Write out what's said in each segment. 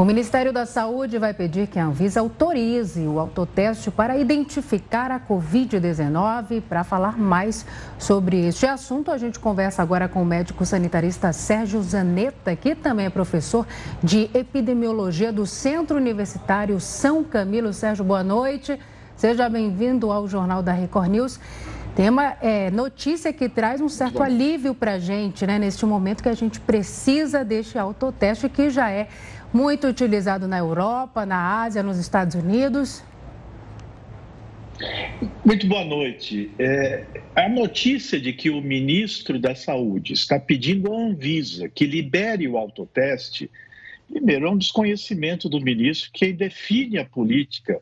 O Ministério da Saúde vai pedir que a Anvisa autorize o autoteste para identificar a Covid-19. Para falar mais sobre este assunto, a gente conversa agora com o médico sanitarista Sérgio Zanetta, que também é professor de epidemiologia do Centro Universitário São Camilo. Sérgio, boa noite. Seja bem-vindo ao Jornal da Record News. Tema notícia que traz um certo alívio para a gente, né? Neste momento que a gente precisa deste autoteste que já é muito utilizado na Europa, na Ásia, nos Estados Unidos. Muito boa noite. A notícia de que o ministro da Saúde está pedindo à Anvisa que libere o autoteste, primeiro, é um desconhecimento do ministro que define a política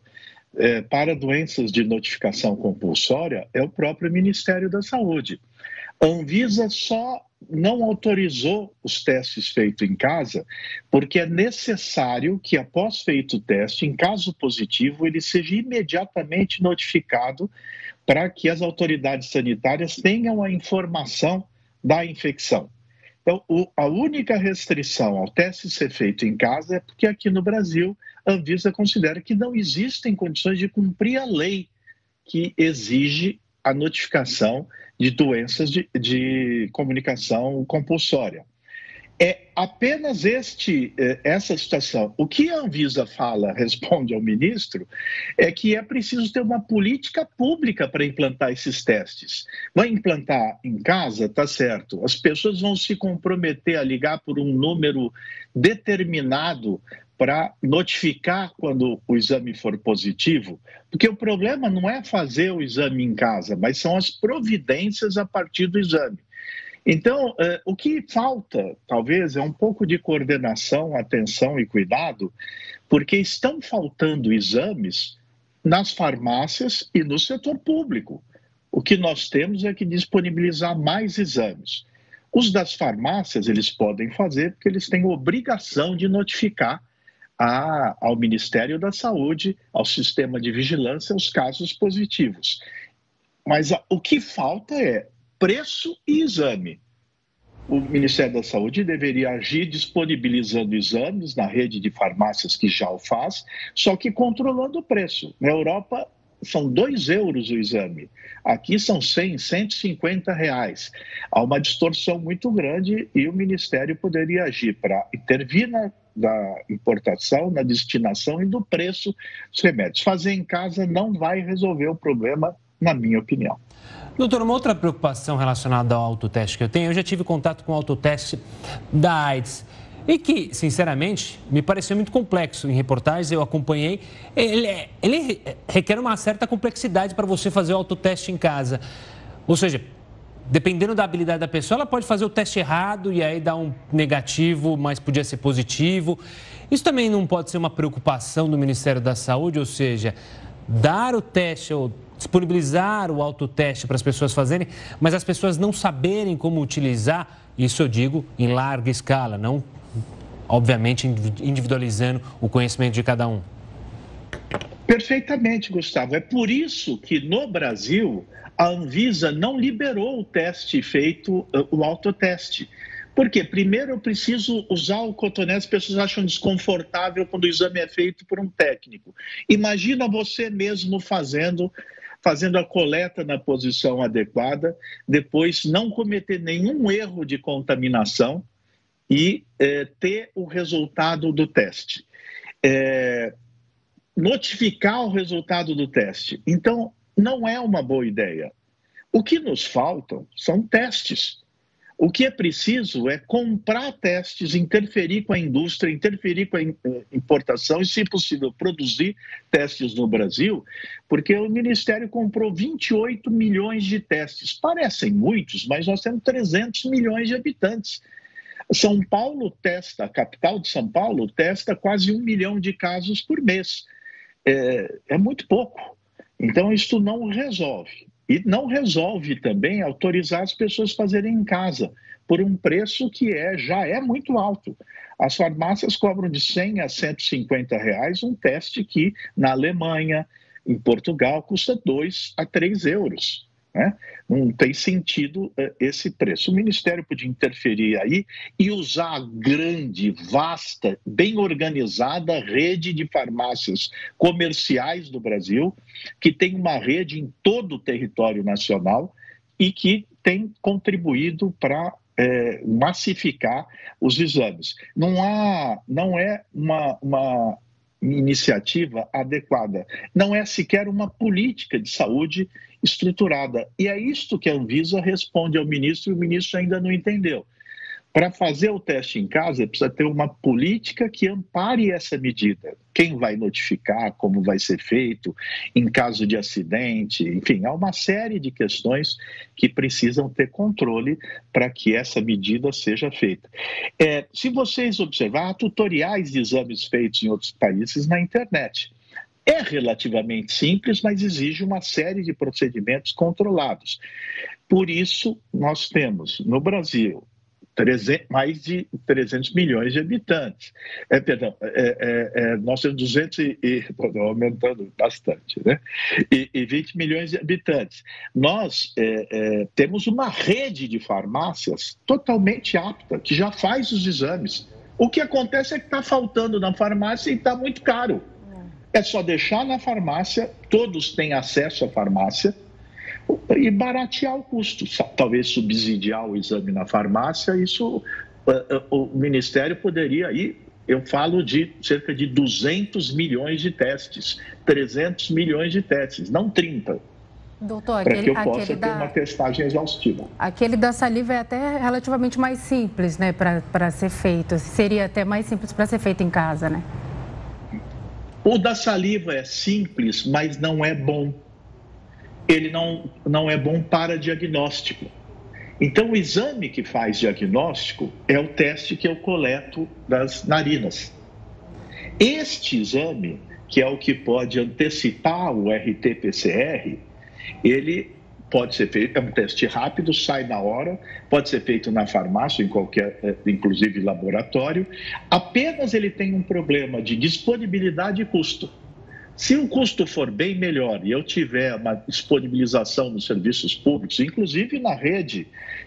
para doenças de notificação compulsória é o próprio Ministério da Saúde. A Anvisa só não autorizou os testes feitos em casa porque é necessário que, após feito o teste, em caso positivo, ele seja imediatamente notificado para que as autoridades sanitárias tenham a informação da infecção. Então, a única restrição ao teste ser feito em casa é porque aqui no Brasil a Anvisa considera que não existem condições de cumprir a lei que exige a notificação de doenças de comunicação compulsória. É apenas essa situação. O que a Anvisa fala, responde ao ministro, é que é preciso ter uma política pública para implantar esses testes. Vai implantar em casa, tá certo. As pessoas vão se comprometer a ligar por um número determinado para notificar quando o exame for positivo, porque o problema não é fazer o exame em casa, mas são as providências a partir do exame. Então, o que falta, talvez, é um pouco de coordenação, atenção e cuidado, porque estão faltando exames nas farmácias e no setor público. O que nós temos é que disponibilizar mais exames. Os das farmácias, eles podem fazer porque eles têm obrigação de notificar ao Ministério da Saúde, ao sistema de vigilância, os casos positivos. Mas o que falta é preço e exame. O Ministério da Saúde deveria agir disponibilizando exames na rede de farmácias que já o faz, só que controlando o preço. Na Europa, são 2 euros o exame. Aqui são 100, 150 reais. Há uma distorção muito grande e o Ministério poderia agir para intervir da importação, na destinação e do preço dos remédios. Fazer em casa não vai resolver o problema, na minha opinião. Doutor, uma outra preocupação relacionada ao autoteste que eu tenho, eu já tive contato com o autoteste da AIDS e que, sinceramente, me pareceu muito complexo. Em reportagens eu acompanhei, ele requer uma certa complexidade para você fazer o autoteste em casa. Ou seja, dependendo da habilidade da pessoa, ela pode fazer o teste errado e aí dar um negativo, mas podia ser positivo. Isso também não pode ser uma preocupação do Ministério da Saúde, ou seja, dar o teste ou disponibilizar o autoteste para as pessoas fazerem, mas as pessoas não saberem como utilizar, isso eu digo em larga escala, não, obviamente, individualizando o conhecimento de cada um. Perfeitamente, Gustavo. É por isso que no Brasil a Anvisa não liberou o teste feito, o autoteste. Por quê? Primeiro, eu preciso usar o cotonete, as pessoas acham desconfortável quando o exame é feito por um técnico. Imagina você mesmo fazendo a coleta na posição adequada, depois não cometer nenhum erro de contaminação e ter o resultado do teste. Notificar o resultado do teste. Então, não é uma boa ideia. O que nos faltam são testes. O que é preciso é comprar testes, interferir com a indústria, interferir com a importação e, se possível, produzir testes no Brasil, porque o Ministério comprou 28 milhões de testes. Parecem muitos, mas nós temos 300 milhões de habitantes. São Paulo testa, a capital de São Paulo testa quase 1 milhão de casos por mês. É muito pouco. Então, isso não resolve. E não resolve também autorizar as pessoas a fazerem em casa, por um preço que já é muito alto. As farmácias cobram de 100 a 150 reais um teste que, na Alemanha, em Portugal, custa 2 a 3 euros. né? Não tem sentido esse preço. O Ministério podia interferir aí e usar a grande, vasta, bem organizada rede de farmácias comerciais do Brasil, que tem uma rede em todo o território nacional e que tem contribuído para massificar os exames. Não é uma iniciativa adequada, não é sequer uma política de saúde estruturada. E é isto que a Anvisa responde ao ministro e o ministro ainda não entendeu. Para fazer o teste em casa, precisa ter uma política que ampare essa medida. Quem vai notificar, como vai ser feito, em caso de acidente, enfim, há uma série de questões que precisam ter controle para que essa medida seja feita. Se vocês observar, há tutoriais de exames feitos em outros países na internet. É relativamente simples, mas exige uma série de procedimentos controlados. Por isso, nós temos no Brasil mais de 300 milhões de habitantes. Nós temos 200 aumentando bastante, né? E 20 milhões de habitantes. Nós temos uma rede de farmácias totalmente apta, que já faz os exames. O que acontece é que está faltando na farmácia e está muito caro. É só deixar na farmácia, todos têm acesso à farmácia, e baratear o custo, talvez subsidiar o exame na farmácia. Isso o Ministério poderia ir, eu falo de cerca de 200 milhões de testes, 300 milhões de testes, não 30. Doutor, para que eu possa ter uma testagem exaustiva. Aquele da saliva é até relativamente mais simples, né, para ser feito, seria até mais simples para ser feito em casa, né? O da saliva é simples, mas não é bom. Ele não é bom para diagnóstico. Então, o exame que faz diagnóstico é o teste que eu coleto das narinas. Este exame, que é o que pode antecipar o RT-PCR, ele pode ser feito, é um teste rápido, sai na hora, pode ser feito na farmácia, em qualquer, inclusive laboratório. Apenas ele tem um problema de disponibilidade e custo. Se o custo for bem melhor e eu tiver uma disponibilização nos serviços públicos, inclusive na rede,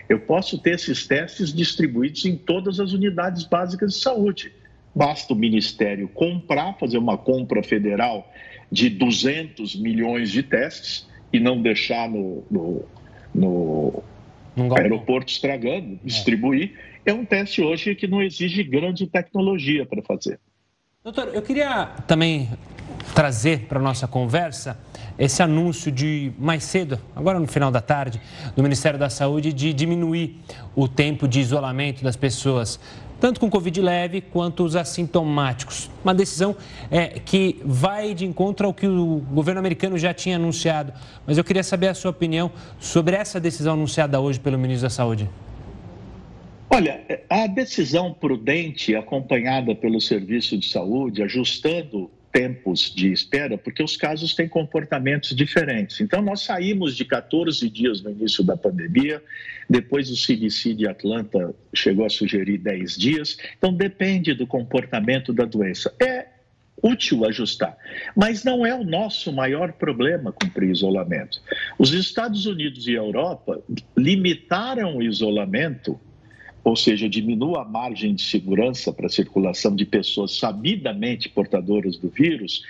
eu posso ter esses testes distribuídos em todas as unidades básicas de saúde. Basta o Ministério comprar, fazer uma compra federal de 200 milhões de testes e não deixar no aeroporto estragando, distribuir. É um teste hoje que não exige grande tecnologia para fazer. Doutor, eu queria também trazer para a nossa conversa esse anúncio de mais cedo, agora no final da tarde, do Ministério da Saúde, de diminuir o tempo de isolamento das pessoas, tanto com Covid leve quanto os assintomáticos. Uma decisão que vai de encontro ao que o governo americano já tinha anunciado. Mas eu queria saber a sua opinião sobre essa decisão anunciada hoje pelo ministro da Saúde. Olha, a decisão prudente, acompanhada pelo Serviço de Saúde, ajustando tempos de espera, porque os casos têm comportamentos diferentes. Então, nós saímos de 14 dias no início da pandemia, depois o CDC de Atlanta chegou a sugerir 10 dias, então depende do comportamento da doença. É útil ajustar, mas não é o nosso maior problema cumprir isolamento. Os Estados Unidos e a Europa limitaram o isolamento, ou seja, diminua a margem de segurança para a circulação de pessoas sabidamente portadoras do vírus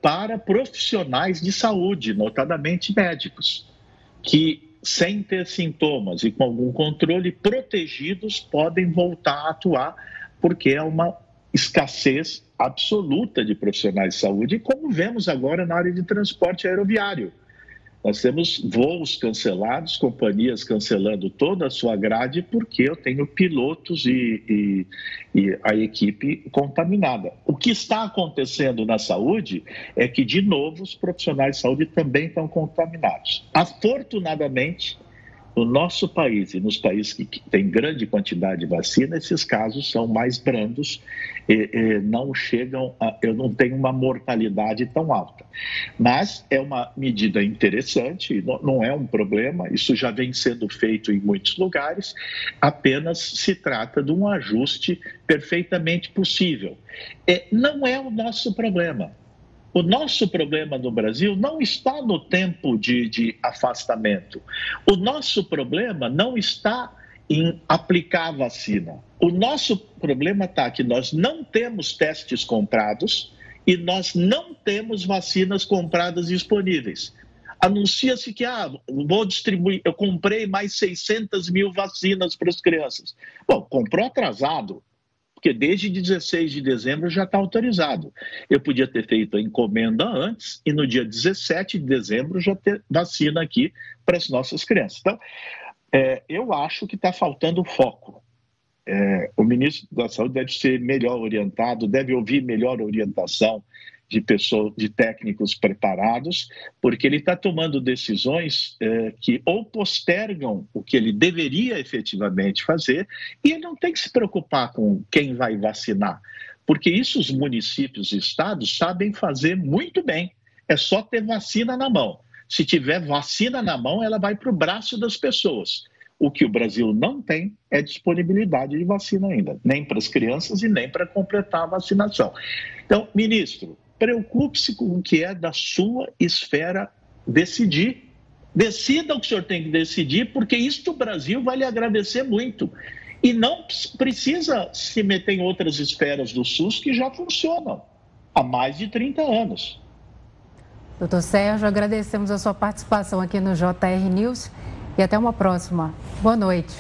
para profissionais de saúde, notadamente médicos, que sem ter sintomas e com algum controle, protegidos, podem voltar a atuar, porque é uma escassez absoluta de profissionais de saúde, como vemos agora na área de transporte aeroviário. Nós temos voos cancelados, companhias cancelando toda a sua grade, porque eu tenho pilotos e a equipe contaminada. O que está acontecendo na saúde é que, de novo, os profissionais de saúde também estão contaminados. Afortunadamente, no nosso país e nos países que têm grande quantidade de vacina, esses casos são mais brandos e não chegam eu não tenho uma mortalidade tão alta. Mas é uma medida interessante, não é um problema, isso já vem sendo feito em muitos lugares, apenas se trata de um ajuste perfeitamente possível. Não é o nosso problema. O nosso problema no Brasil não está no tempo de afastamento. O nosso problema não está em aplicar a vacina. O nosso problema está que nós não temos testes comprados e nós não temos vacinas compradas disponíveis. Anuncia-se que vou distribuir, eu comprei mais 600 mil vacinas para as crianças. Bom, comprou atrasado, porque desde 16 de dezembro já está autorizado. Eu podia ter feito a encomenda antes e no dia 17 de dezembro já ter vacina aqui para as nossas crianças. Então, eu acho que está faltando foco. O ministro da Saúde deve ser melhor orientado, deve ouvir melhor orientação de técnicos preparados, porque ele está tomando decisões que ou postergam o que ele deveria efetivamente fazer, e ele não tem que se preocupar com quem vai vacinar, porque isso os municípios e estados sabem fazer muito bem, é só ter vacina na mão. Se tiver vacina na mão, ela vai para o braço das pessoas. O que o Brasil não tem é disponibilidade de vacina ainda, nem para as crianças e nem para completar a vacinação. Então, ministro, preocupe-se com o que é da sua esfera decidir. Decida o que o senhor tem que decidir, porque isso o Brasil vai lhe agradecer muito. E não precisa se meter em outras esferas do SUS que já funcionam há mais de 30 anos. Doutor Sérgio, agradecemos a sua participação aqui no JR News e até uma próxima. Boa noite.